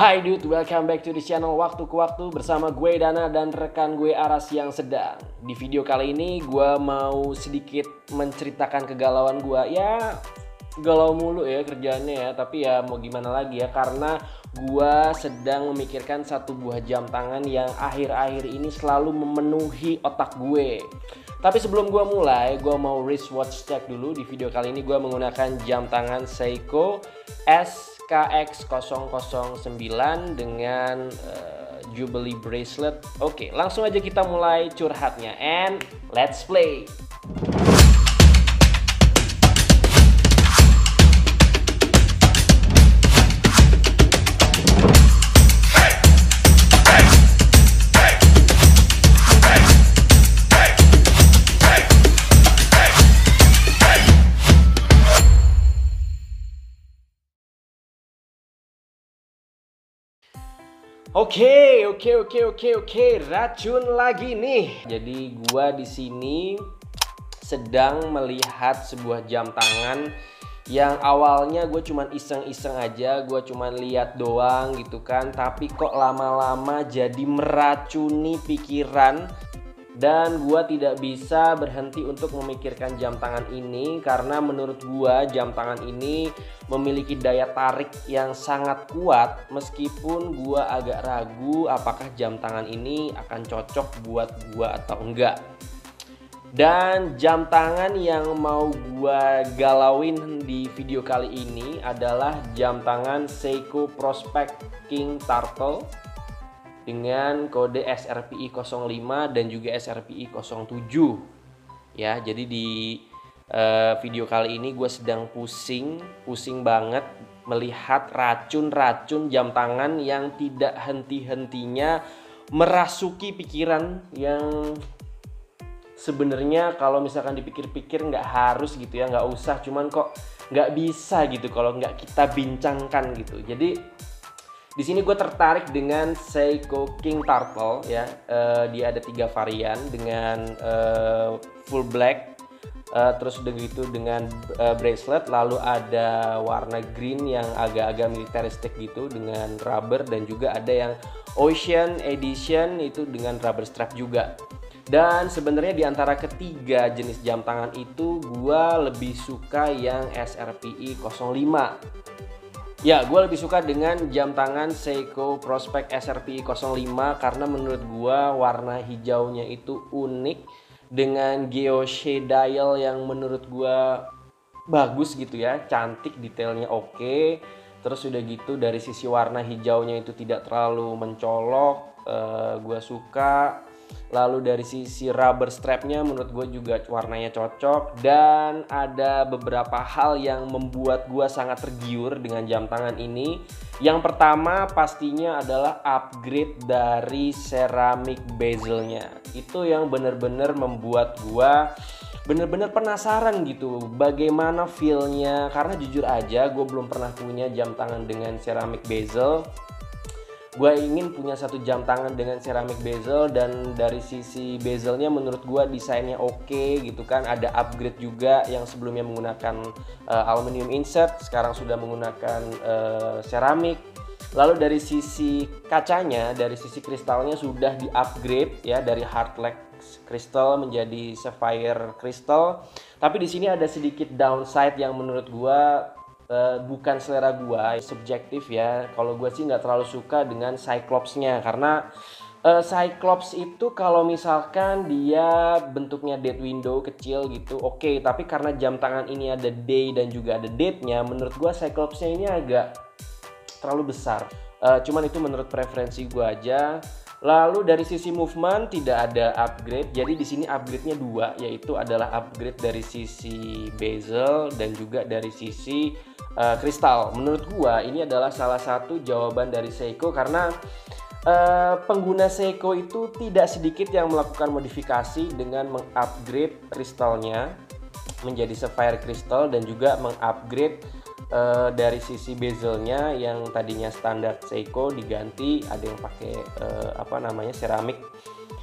Hai dude, welcome back to the channel Waktu ke Waktu bersama gue Dana dan rekan gue Aras yang sedang. Di video kali ini gue mau sedikit menceritakan kegalauan gue. Ya galau mulu ya kerjaannya ya, tapi ya mau gimana lagi ya, karena gue sedang memikirkan satu buah jam tangan yang akhir-akhir ini selalu memenuhi otak gue. Tapi sebelum gue mulai, gue mau wristwatch check dulu. Di video kali ini gue menggunakan jam tangan Seiko SKX009 dengan Jubilee bracelet. Oke, langsung aja kita mulai curhatnya, and let's play. Oke, racun lagi nih. Jadi gua di sini sedang melihat sebuah jam tangan yang awalnya gue cuman iseng-iseng aja, gue cuman lihat doang gitu kan, tapi kok lama-lama jadi meracuni pikiran. Dan gue tidak bisa berhenti untuk memikirkan jam tangan ini, karena menurut gue jam tangan ini memiliki daya tarik yang sangat kuat. Meskipun gue agak ragu apakah jam tangan ini akan cocok buat gue atau enggak. Dan jam tangan yang mau gue galauin di video kali ini adalah jam tangan Seiko Prospex King Turtle dengan kode SRPI 05 dan juga SRPI 07 ya. Jadi di video kali ini gue sedang pusing banget melihat racun jam tangan yang tidak henti-hentinya merasuki pikiran, yang sebenarnya kalau misalkan dipikir-pikir nggak harus gitu ya, nggak usah, cuman kok nggak bisa gitu kalau nggak kita bincangkan gitu. Jadi di sini gue tertarik dengan Seiko King Turtle ya. Dia ada 3 varian dengan full black, terus udah gitu dengan bracelet, lalu ada warna green yang agak-agak militaristik gitu dengan rubber, dan juga ada yang Ocean Edition itu dengan rubber strap juga. Dan sebenarnya di antara ketiga jenis jam tangan itu gue lebih suka yang SRPI 05. Ya, gue lebih suka dengan jam tangan Seiko Prospex SRPI 05 karena menurut gue warna hijaunya itu unik dengan geoshade dial yang menurut gue bagus gitu ya, cantik, detailnya oke. Terus udah gitu dari sisi warna hijaunya itu tidak terlalu mencolok, gue suka. Lalu dari sisi rubber strapnya menurut gue juga warnanya cocok. Dan ada beberapa hal yang membuat gue sangat tergiur dengan jam tangan ini. Yang pertama pastinya adalah upgrade dari ceramic bezelnya. Itu yang bener-bener membuat gue bener-bener penasaran gitu bagaimana feelnya. Karena jujur aja gue belum pernah punya jam tangan dengan ceramic bezel. Gue ingin punya satu jam tangan dengan ceramic bezel, dan dari sisi bezelnya menurut gue desainnya oke gitu kan. Ada upgrade juga yang sebelumnya menggunakan aluminium insert, sekarang sudah menggunakan ceramic. Lalu dari sisi kacanya, dari sisi kristalnya sudah di upgrade ya, dari hard crystal menjadi sapphire crystal. Tapi di sini ada sedikit downside yang menurut gue bukan selera gua, subjektif ya. Kalau gua sih nggak terlalu suka dengan Cyclops-nya, karena Cyclops itu kalau misalkan dia bentuknya dead window kecil gitu, oke. Tapi karena jam tangan ini ada day dan juga ada date-nya, menurut gua Cyclops-nya ini agak terlalu besar. Cuman itu menurut preferensi gua aja. Lalu dari sisi movement tidak ada upgrade. Jadi di sini upgrade-nya 2, yaitu adalah upgrade dari sisi bezel dan juga dari sisi kristal. Menurut gua ini adalah salah satu jawaban dari Seiko, karena pengguna Seiko itu tidak sedikit yang melakukan modifikasi dengan mengupgrade kristalnya menjadi sapphire crystal, dan juga mengupgrade dari sisi bezelnya yang tadinya standar Seiko diganti ada yang pakai ceramic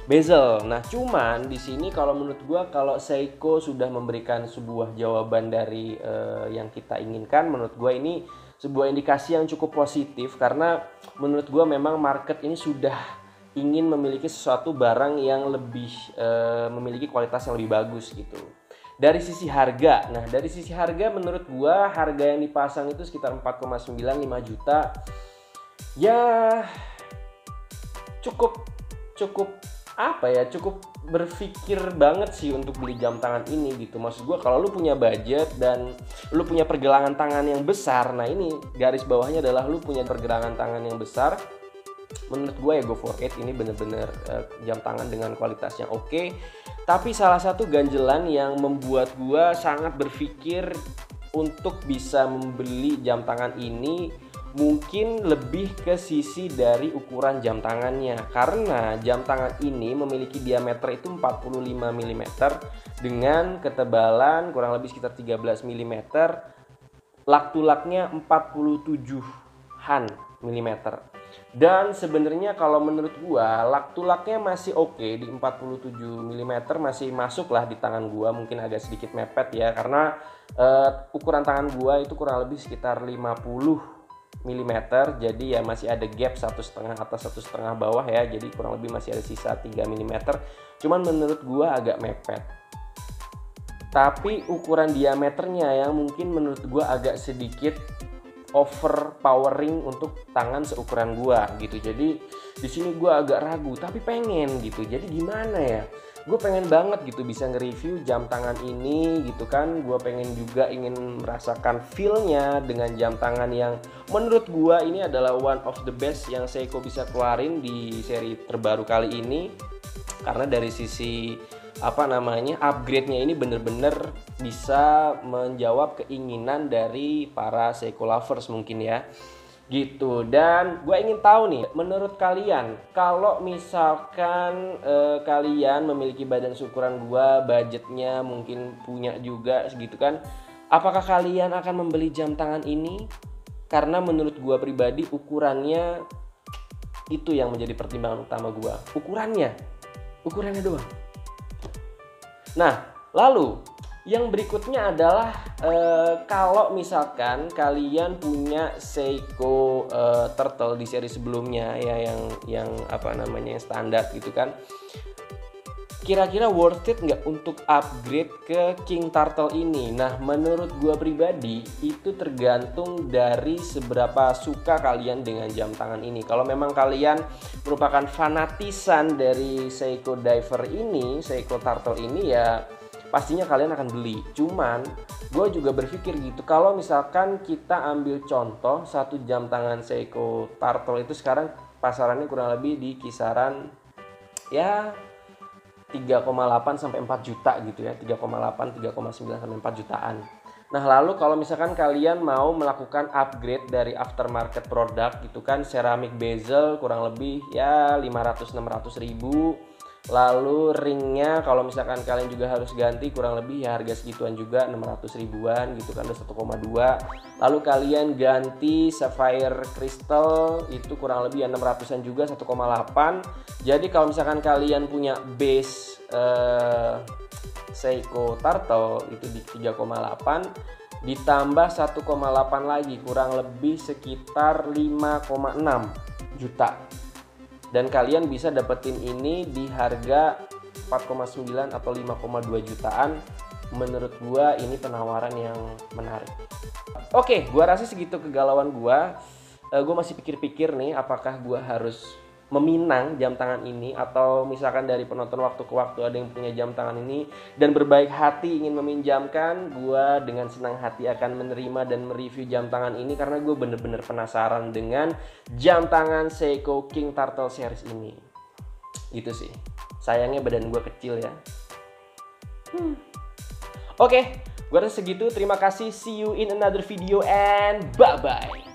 bezel. Nah, cuman di sini kalau menurut gua, kalau Seiko sudah memberikan sebuah jawaban dari yang kita inginkan, menurut gua ini sebuah indikasi yang cukup positif, karena menurut gue memang market ini sudah ingin memiliki sesuatu barang yang lebih memiliki kualitas yang lebih bagus gitu. Dari sisi harga, nah dari sisi harga menurut gue harga yang dipasang itu sekitar 4,95 juta. Ya cukup apa ya, cukup berpikir banget sih untuk beli jam tangan ini gitu. Maksud gue kalau lu punya budget dan lu punya pergelangan tangan yang besar, nah ini garis bawahnya adalah lu punya pergelangan tangan yang besar, menurut gue ya go for it. Ini bener-bener jam tangan dengan kualitas yang oke. Tapi salah satu ganjelan yang membuat gue sangat berpikir untuk bisa membeli jam tangan ini mungkin lebih ke sisi dari ukuran jam tangannya, karena jam tangan ini memiliki diameter itu 45 mm dengan ketebalan kurang lebih sekitar 13 mm, lak-tulaknya 47-an mm. Dan sebenarnya kalau menurut gua lak-tulaknya masih oke di 47 mm, masih masuk lah di tangan gua, mungkin agak sedikit mepet ya karena ukuran tangan gua itu kurang lebih sekitar 50 mm, jadi ya masih ada gap 1,5 atas 1,5 bawah ya, jadi kurang lebih masih ada sisa 3 mm. Cuman menurut gua agak mepet. Tapi ukuran diameternya yang mungkin menurut gua agak sedikit overpowering untuk tangan seukuran gua gitu. Jadi di sini gua agak ragu tapi pengen gitu. Jadi gimana ya? Gue pengen banget gitu bisa nge-review jam tangan ini gitu kan. Gue pengen juga ingin merasakan feel-nya dengan jam tangan yang menurut gue ini adalah one of the best yang Seiko bisa keluarin di seri terbaru kali ini. Karena dari sisi upgrade-nya ini bener-bener bisa menjawab keinginan dari para Seiko lovers mungkin ya gitu. Dan gue ingin tahu nih, menurut kalian kalau misalkan kalian memiliki badan seukuran gue, budgetnya mungkin punya juga segitu kan, apakah kalian akan membeli jam tangan ini? Karena menurut gue pribadi ukurannya itu yang menjadi pertimbangan utama gue, ukurannya doang. Nah lalu yang berikutnya adalah kalau misalkan kalian punya Seiko Turtle di seri sebelumnya ya, yang standar gitu kan, kira-kira worth it nggak untuk upgrade ke King Turtle ini? Nah menurut gua pribadi itu tergantung dari seberapa suka kalian dengan jam tangan ini. Kalau memang kalian merupakan fanatisan dari Seiko Diver ini, Seiko Turtle ini, ya pastinya kalian akan beli. Cuman gue juga berpikir gitu, kalau misalkan kita ambil contoh satu jam tangan Seiko Turtle itu sekarang pasarannya kurang lebih di kisaran ya 3,8 sampai 4 juta gitu ya, 3,8, 3,9 sampai 4 jutaan. Nah lalu kalau misalkan kalian mau melakukan upgrade dari aftermarket produk gitu kan, ceramic bezel kurang lebih ya 500-600 ribu. Lalu ringnya kalau misalkan kalian juga harus ganti kurang lebih ya harga segituan juga, 600 ribuan gitu kan, 1,2. Lalu kalian ganti sapphire crystal itu kurang lebih ya 600an juga, 1,8. Jadi kalau misalkan kalian punya base Seiko Turtle itu di 3,8 ditambah 1,8 lagi kurang lebih sekitar 5,6 juta. Dan kalian bisa dapetin ini di harga 4,9 atau 5,2 jutaan. Menurut gua ini penawaran yang menarik. Oke, gua rasa segitu kegalauan gua. Gua masih pikir-pikir nih apakah gua harus meminang jam tangan ini, atau misalkan dari penonton waktu ke waktu ada yang punya jam tangan ini dan berbaik hati ingin meminjamkan, gua dengan senang hati akan menerima dan mereview jam tangan ini karena gue bener-bener penasaran dengan jam tangan Seiko King Turtle series ini. Gitu sih. Sayangnya badan gue kecil ya. Oke, gue rasa segitu. Terima kasih. See you in another video and bye-bye.